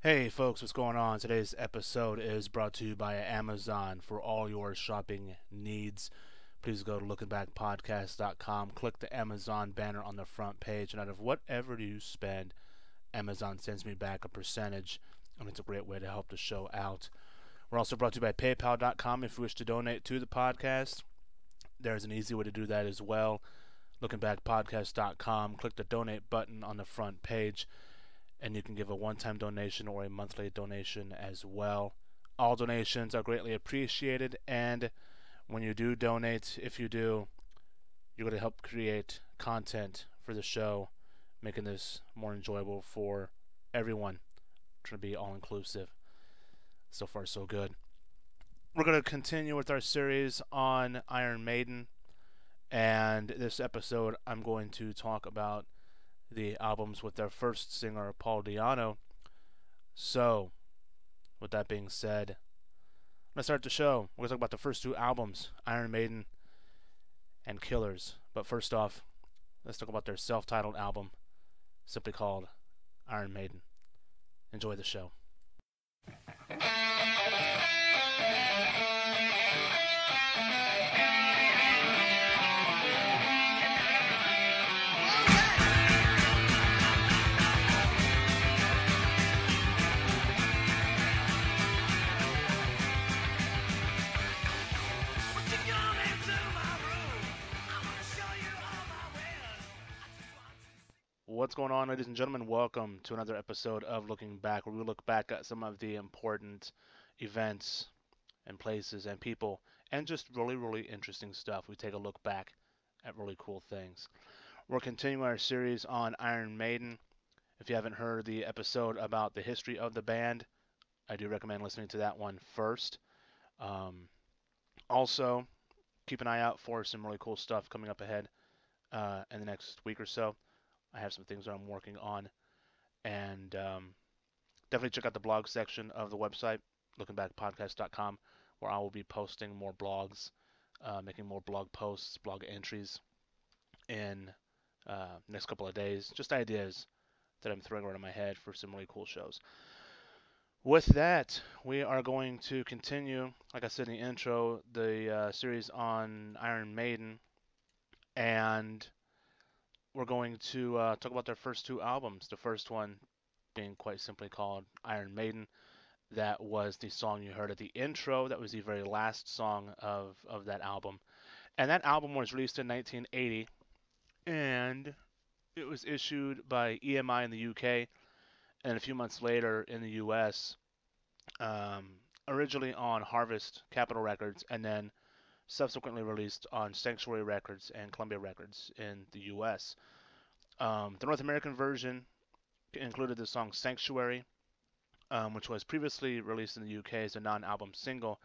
Hey folks, what's going on? Today's episode is brought to you by Amazon for all your shopping needs. Please go to lookingbackpodcast.com, click the Amazon banner on the front page, and out of whatever you spend, Amazon sends me back a percentage, and it's a great way to help the show out. We're also brought to you by PayPal.com if you wish to donate to the podcast. There's an easy way to do that as well. Lookingbackpodcast.com, click the donate button on the front page, and you can give a one-time donation or a monthly donation as well. All donations are greatly appreciated, and when you do donate, if you do, you're going to help create content for the show, making this more enjoyable for everyone. Trying to be all-inclusive. So far, so good. We're going to continue with our series on Iron Maiden, and this episode I'm going to talk about the albums with their first singer, Paul Di'Anno. So, with that being said, let's start the show. We're going to talk about the first two albums, Iron Maiden and Killers. But first off, let's talk about their self-titled album, simply called Iron Maiden. Enjoy the show. What's going on, ladies and gentlemen? Welcome to another episode of Looking Back, where we look back at some of the important events and places and people and just really, really interesting stuff. We take a look back at really cool things. We're continuing our series on Iron Maiden. If you haven't heard the episode about the history of the band, I do recommend listening to that one first. Also, keep an eye out for some really cool stuff coming up ahead in the next week or so. I have some things that I'm working on, and definitely check out the blog section of the website, lookingbackpodcast.com, where I will be posting more blogs, making more blog posts, blog entries in next couple of days. Just ideas that I'm throwing around in my head for some really cool shows. With that, we are going to continue, like I said in the intro, the series on Iron Maiden, and we're going to talk about their first two albums. The first one being quite simply called Iron Maiden. That was the song you heard at the intro. That was the very last song of that album. And that album was released in 1980, and it was issued by EMI in the UK, and a few months later in the US, um, originally on Harvest Capitol Records, and then subsequently released on Sanctuary Records and Columbia Records in the US. The North American version included the song Sanctuary, which was previously released in the UK as a non-album single.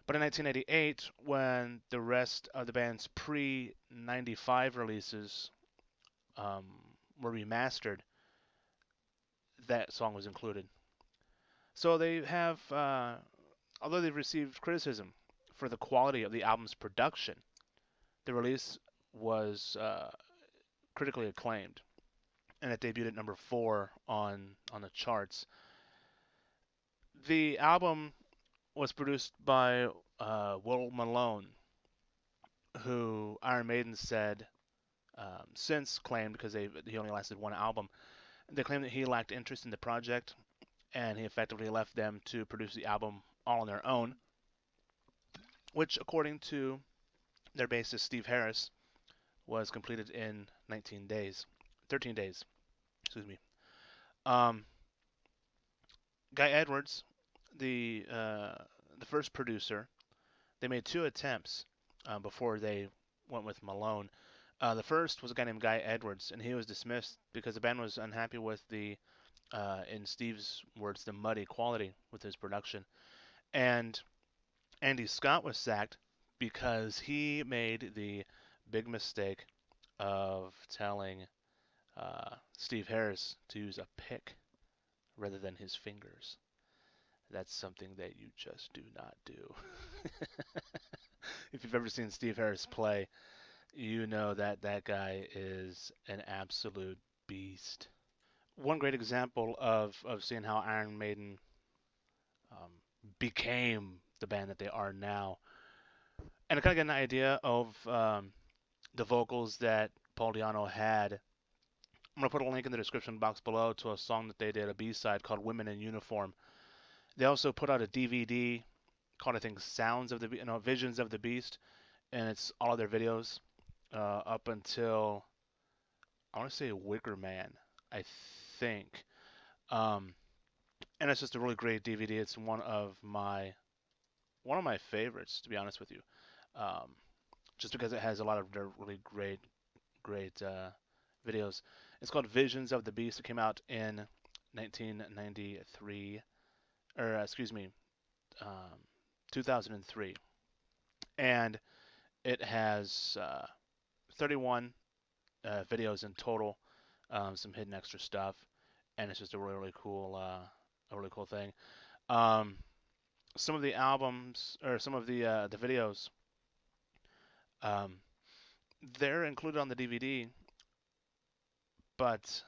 But in 1988, when the rest of the band's pre-95 releases um, were remastered, that song was included. So they have, although they've received criticism for the quality of the album's production, the release was critically acclaimed, and it debuted at number 4 on the charts. The album was produced by Will Malone, who Iron Maiden said since claimed, because he only lasted one album, they claimed that he lacked interest in the project, and he effectively left them to produce the album all on their own, which, according to their bassist Steve Harris, was completed in 19 days, 13 days, excuse me. Um, Guy Edwards, the first producer, they made two attempts before they went with Malone. The first was a guy named Guy Edwards, and he was dismissed because the band was unhappy with in Steve's words, the muddy quality with his production. And Andy Scott was sacked because he made the big mistake of telling Steve Harris to use a pick rather than his fingers. That's something that you just do not do. If you've ever seen Steve Harris play, you know that that guy is an absolute beast. one great example of seeing how Iron Maiden um, became the band that they are now, and to kind of get an idea of the vocals that Paul Diano had. I'm gonna put a link in the description box below to a song that they did, a B-side called "Women in Uniform." They also put out a DVD called, I think, "Sounds of the Visions of the Beast," and it's all of their videos up until, I want to say, Wicker Man, I think. Um, and it's just a really great DVD. It's one of my favorites, to be honest with you, um, just because it has a lot of their really great videos. It's called Visions of the Beast. It came out in 1993, or excuse me, um, 2003, and it has 31 videos in total, some hidden extra stuff, and it's just a really cool thing. Um, some of the albums or some of the videos, um, they're included on the DVD, but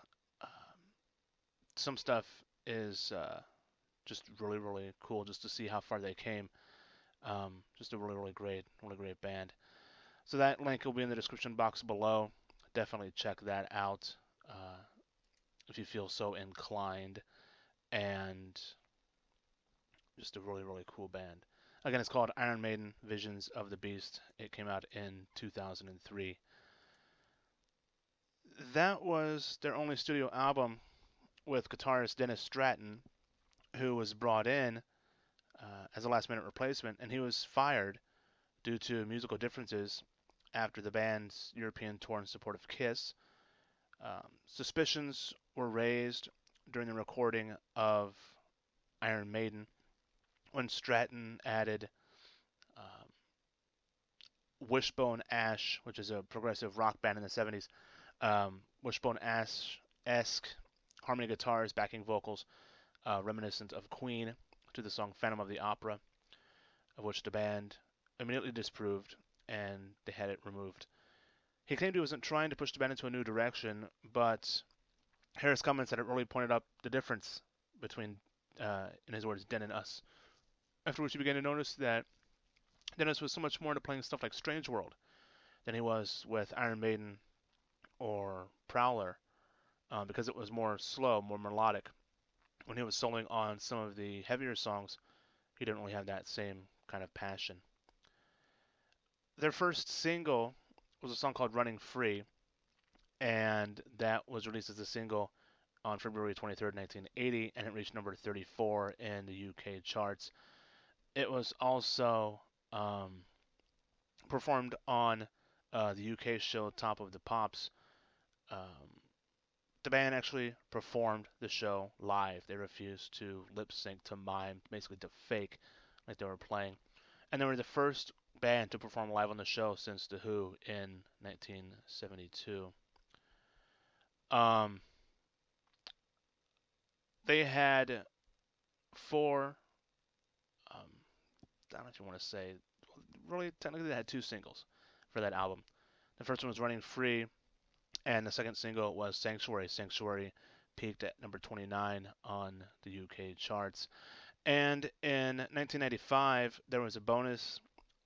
some stuff is just really cool just to see how far they came. Just a really great band. So that link will be in the description box below. Definitely check that out if you feel so inclined. And just a really cool band. Again, it's called Iron Maiden Visions of the Beast. It came out in 2003. That was their only studio album with guitarist Dennis Stratton, who was brought in as a last minute replacement, and he was fired due to musical differences after the band's European tour in support of Kiss. Suspicions were raised during the recording of Iron Maiden when Stratton added um, Wishbone Ash, which is a progressive rock band in the 70s, Wishbone Ash esque harmony guitars, backing vocals, reminiscent of Queen, to the song Phantom of the Opera, of which the band immediately disproved and they had it removed. He claimed he wasn't trying to push the band into a new direction, but Harris comments that it really pointed up the difference between, in his words, Den and us. After which he began to notice that Dennis was so much more into playing stuff like Strange World than he was with Iron Maiden or Prowler, because it was more slow, more melodic. When he was soloing on some of the heavier songs, he didn't really have that same kind of passion. Their first single was a song called Running Free, and that was released as a single on February 23rd, 1980, and it reached number 34 in the UK charts. It was also performed on the UK show Top of the Pops. Um, the band actually performed the show live. They refused to lip sync, to mime, basically to fake like they were playing. And they were the first band to perform live on the show since The Who in 1972. Um, they had four, I don't know if you want to say, really, technically, they had two singles for that album. The first one was Running Free, and the second single was Sanctuary. Sanctuary peaked at number 29 on the UK charts. And in 1995, there was a bonus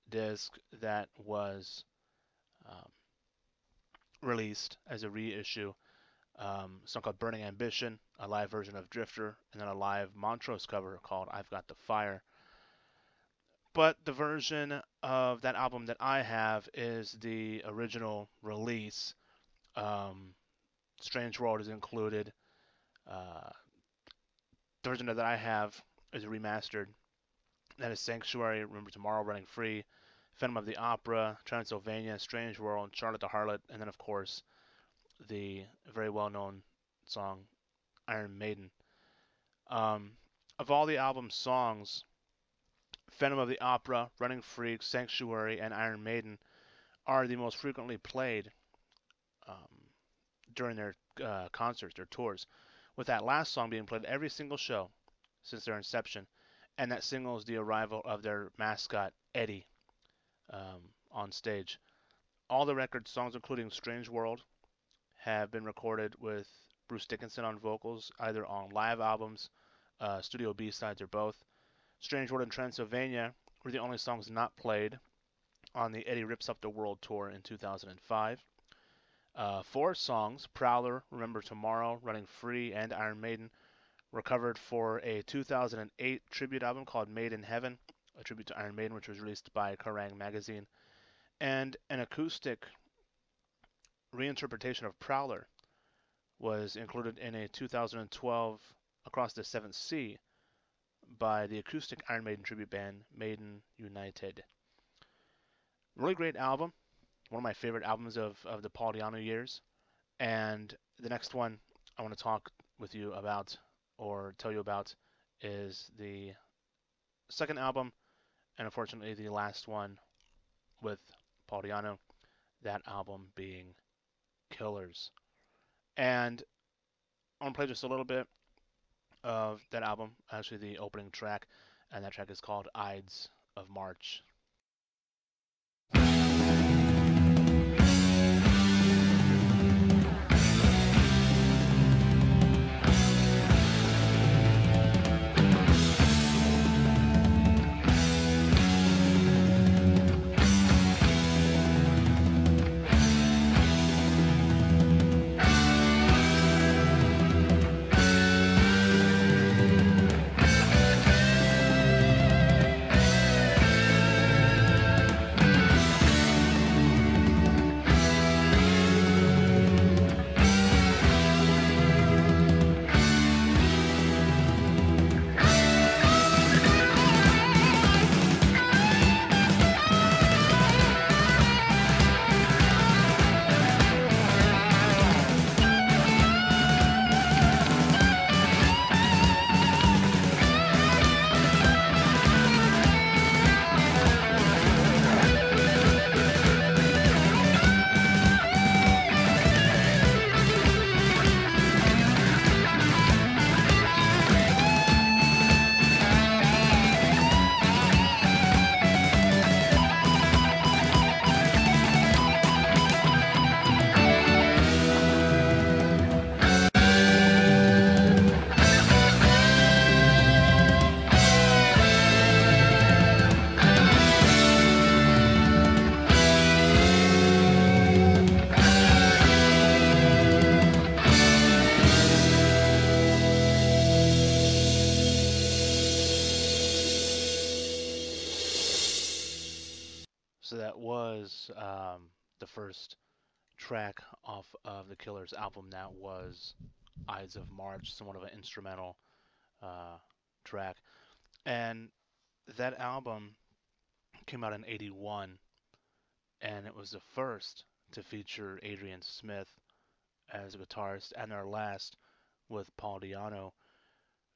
disc that was um, released as a reissue. A song called Burning Ambition, a live version of Drifter, and then a live Montrose cover called I've Got the Fire. But the version of that album that I have is the original release. Um, Strange World is included. Uh, the version that I have is remastered. That is Sanctuary, Remember Tomorrow, Running Free, Phantom of the Opera, Transylvania, Strange World, Charlotte the Harlot, and then, of course, the very well known song Iron Maiden. Um, of all the album's songs, Phantom of the Opera, Running Free, Sanctuary, and Iron Maiden are the most frequently played um, during their concerts, their tours, with that last song being played every single show since their inception. And that signals the arrival of their mascot, Eddie, on stage. All the record songs, including Strange World, have been recorded with Bruce Dickinson on vocals, either on live albums, studio B-sides, or both. Strange World and Transylvania were the only songs not played on the Eddie Rips Up the World tour in 2005. Four songs, Prowler, Remember Tomorrow, Running Free, and Iron Maiden, were covered for a 2008 tribute album called Made in Heaven, a tribute to Iron Maiden, which was released by Kerrang! Magazine. And an acoustic reinterpretation of Prowler was included in a 2012 Across the Seventh Sea by the acoustic Iron Maiden tribute band Maiden United. Really great album. One of my favorite albums of the Paul Di'Anno years. And the next one I want to talk with you about or tell you about is the second album, and unfortunately the last one with Paul Di'Anno, that album being Killers. And I want to play just a little bit of that album, actually the opening track, and that track is called Ides of March. So that was the first track off of the Killers album. That was Ides of March, somewhat of an instrumental uh, track. And that album came out in '81, and it was the first to feature Adrian Smith as a guitarist, and their last with Paul Di'Anno,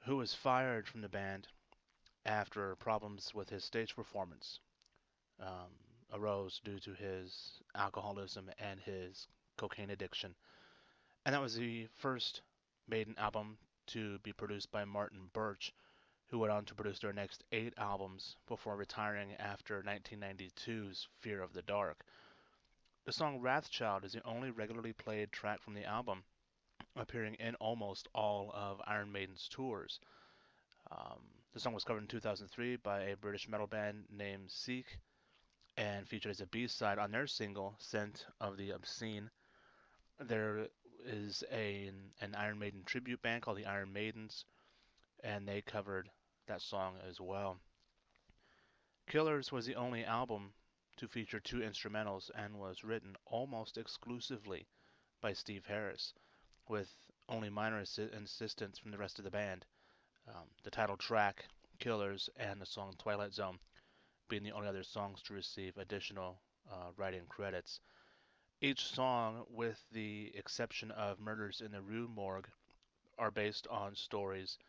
who was fired from the band after problems with his stage performance um, arose due to his alcoholism and his cocaine addiction. And that was the first Maiden album to be produced by Martin Birch, who went on to produce their next 8 albums before retiring after 1992's Fear of the Dark. The song Wrathchild is the only regularly played track from the album, appearing in almost all of Iron Maiden's tours. Um, the song was covered in 2003 by a British metal band named Seek and featured as a B-side on their single Scent of the Obscene. There is an Iron Maiden tribute band called the Iron Maidens, and they covered that song as well. Killers was the only album to feature 2 instrumentals and was written almost exclusively by Steve Harris, with only minor assistance from the rest of the band. The title track, Killers, and the song Twilight Zone being the only other songs to receive additional writing credits. Each song, with the exception of Murders in the Rue Morgue, are based on stories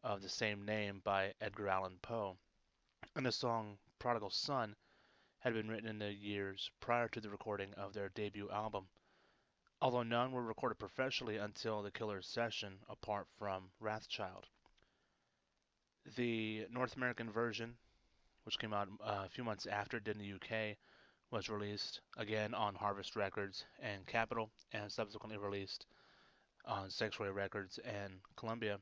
of the same name by Edgar Allan Poe. And the song Prodigal Son had been written in the years prior to the recording of their debut album, although none were recorded professionally until the Killers session, apart from Wrathchild. The North American version, which came out a few months after it did in the UK, was released again on Harvest Records and Capitol, and subsequently released on Sanctuary Records and Columbia.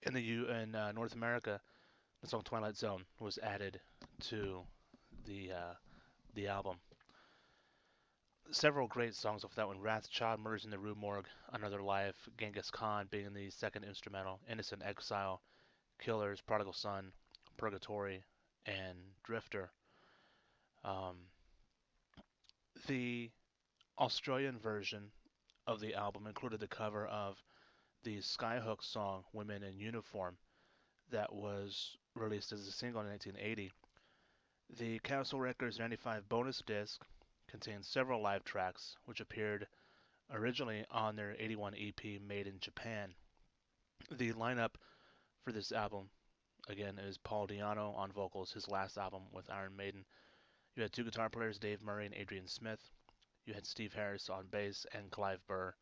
In North America, the song Twilight Zone was added to the uh, the album. Several great songs off that one. Wrath Child, Murders in the Rue Morgue, Another Life, Genghis Khan being the second instrumental, Innocent Exile, Killers, Prodigal Son, Purgatory, and Drifter. Um, the Australian version of the album included the cover of the Skyhook song Women in Uniform that was released as a single in 1980. The Castle Records 95 bonus disc contains several live tracks which appeared originally on their 81 EP Made in Japan. The lineup for this album, again, is Paul Di'Anno on vocals, his last album with Iron Maiden. You had two guitar players, Dave Murray and Adrian Smith. You had Steve Harris on bass and Clive Burr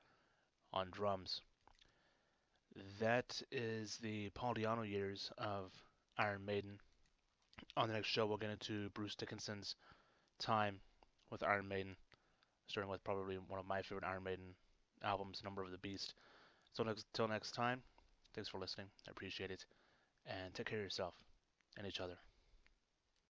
on drums. That is the Paul Di'Anno years of Iron Maiden. On the next show, we'll get into Bruce Dickinson's time with Iron Maiden, starting with probably one of my favorite Iron Maiden albums, Number of the Beast. So till next time, thanks for listening. I appreciate it. And take care of yourself and each other.